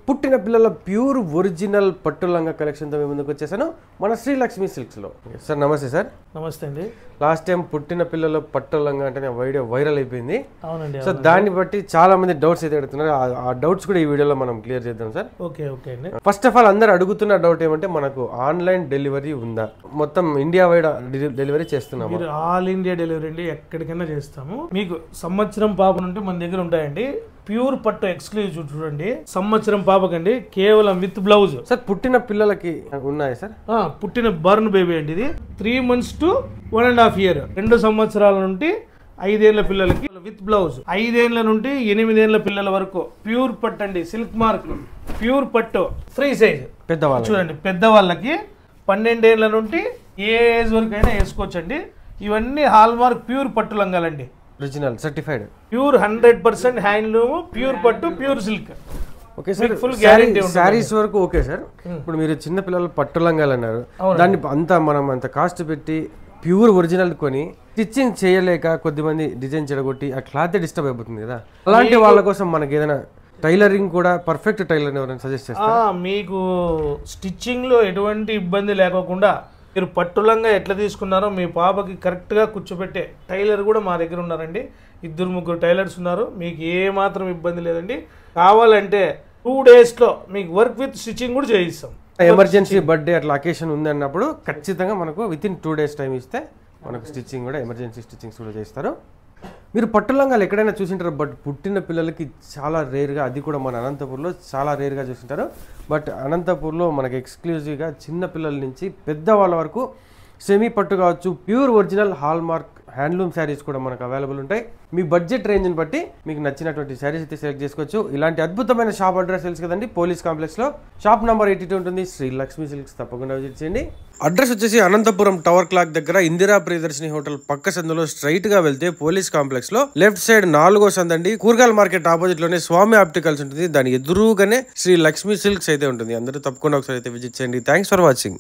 పుట్టిన పిల్లల pure original పట్టు లంగా కలెక్షన్తో మేము ముందుకు వచ్చేసాను మన శ్రీ లక్ష్మీ సిల్క్స్లో. సార్ నమస్తే సార్. నమస్తే అండి. లాస్ట్ టైం పుట్టిన పిల్లల పట్టు లంగా అంటే వీడియో వైరల్ అయిపోయింది. అవునండి. సో దాన్ని బట్టి చాలా మంది డౌట్స్ అయితే అడుగుతున్నారు. ఆ డౌట్స్ కూడా ఈ వీడియోలో మనం క్లియర్ చేద్దాం సార్. ఓకే అండి. ఫస్ట్ ఆఫ్ ఆల్ అందరు అడుగుతున్న డౌట్ ఏమంటే మనకు ఆన్లైన్ డెలివరీ ఉందా? మొత్తం ఇండియా వైడ్ డెలివరీ చేస్తున్నాము. మీరు ఆల్ ఇండియా డెలివరీ అండి, ఎక్కడికైనా చేస్తాము. మీకు సంవత్సరం పాప నుండి మన దగ్గర ఉంటాయండి. ప్యూర్ పట్టు ఎక్స్క్లూజివ్ చూడండి. సంవత్సరం పాపకండి కేవలం విత్ బ్లౌజ్. సార్ పుట్టిన పిల్లలకి ఉన్నాయా సార్? పుట్టిన బర్న్ బేబీ అండి. ఇది 3 months to 1.5 years, 2 సంవత్సరాల నుండి 5 ఏళ్ల పిల్లలకి విత్ బ్లౌజ్. 5 ఏళ్ల నుండి 8 ఏళ్ల పిల్లల వరకు ప్యూర్ పట్టు అండి. సిల్క్ మార్క్ ప్యూర్ పట్టు ఫ్రీ సైజ్. పెద్దవాళ్ళు చూడండి, పెద్దవాళ్ళకి 12 ఏళ్ల నుండి ఏ ఏజ్ వరకు అయినా వేసుకోవచ్చండి. ఇవన్నీ హాల్ మార్క్ ప్యూర్ పట్టు లంగాలండి. Original certified pure 100% handloom, pure పట్టు, pure silk. Okay sir. Full guarantee. Sarees వరకు ఓకే సార్. ఇప్పుడు మీరు చిన్న పిల్లలు పట్టు లంగాలు అన్నారు, దాన్ని అంత కాస్ట్ పెట్టి ప్యూర్ ఒరిజినల్ కొని స్టిచ్చింగ్ చేయలేక కొద్దిమంది డిజైన్ చెడగొట్టి ఆ క్లాత్ డిస్టర్బ్ అయిపోతుంది కదా. అలాంటి వాళ్ళ కోసం మనకి ఏదైనా టైలరింగ్ కూడా పర్ఫెక్ట్ టైలర్ ఎవరైనా సజెస్ట్ చేస్తారా? మీకు స్టిచ్చింగ్ లో ఎటువంటి ఇబ్బంది లేకోకుండా మీరు పట్టులంగా ఎట్లా తీసుకున్నారో మీ పాపకి కరెక్ట్గా కూర్చోబెట్టే టైలర్ కూడా మా దగ్గర ఉన్నారండి. 2-3 టైలర్స్ ఉన్నారు. మీకు ఏ మాత్రం ఇబ్బంది లేదండి. కావాలంటే 2 daysలో మీకు వర్క్ విత్ స్టిచ్చింగ్ కూడా చేయిస్తాం. ఎమర్జెన్సీ బర్త్డే అట్లా అకేషన్ ఉంది అన్నప్పుడు ఖచ్చితంగా మనకు వితిన్ 2 days టైం ఇస్తే మనకు స్టిచ్చింగ్ కూడా ఎమర్జెన్సీ స్టిచ్చింగ్స్ కూడా చేస్తారు. మీరు పట్టు లంగాలు ఎక్కడైనా చూసింటారు, బట్ పుట్టిన పిల్లలకి చాలా రేర్గా, అది కూడా మన అనంతపూర్లో చాలా రేర్గా చూసింటారు. బట్ అనంతపూర్లో మనకి ఎక్స్క్లూజివ్గా చిన్న పిల్లల నుంచి పెద్దవాళ్ళ వరకు సెమీ పట్టు కావచ్చు, pure original hall mark handloom saris కూడా మనకు అవైలబుల్ ఉంటాయి. మీ బడ్జెట్ రేంజ్ని బట్టి మీకు నచ్చినటువంటి శారీస్ అయితే సెలెక్ట్ చేసుకోవచ్చు. ఇలాంటి అద్భుతమైన షాప్ అడ్రస్ తెలుసు కదండి, పోలీస్ కాంప్లెక్స్లో షాప్ నెంబర్ 82 ఉంటుంది. శ్రీ లక్ష్మీ సిల్క్స్ తప్పకుండా విజిట్ చేయండి. అడ్రస్ వచ్చేసి అనంతపురం టవర్ క్లాక్ దగ్గర ఇందిరా ప్రియదర్శిని హోటల్ పక్క సందులో స్ట్రైట్ గా వెళ్తే పోలీస్ కాంప్లెక్స్ లో లెఫ్ట్ సైడ్ 4వ సందండి. కూరగాయల మార్కెట్ ఆపోజిట్ లోనే స్వామి ఆప్టికల్స్ ఉంటుంది. దాని ఎదురుగానే శ్రీ లక్ష్మీ సిల్క్స్ అయితే ఉంటుంది. అందరూ తప్పకుండా ఒకసారి అయితే విజిట్ చేయండి. Thanks for watching.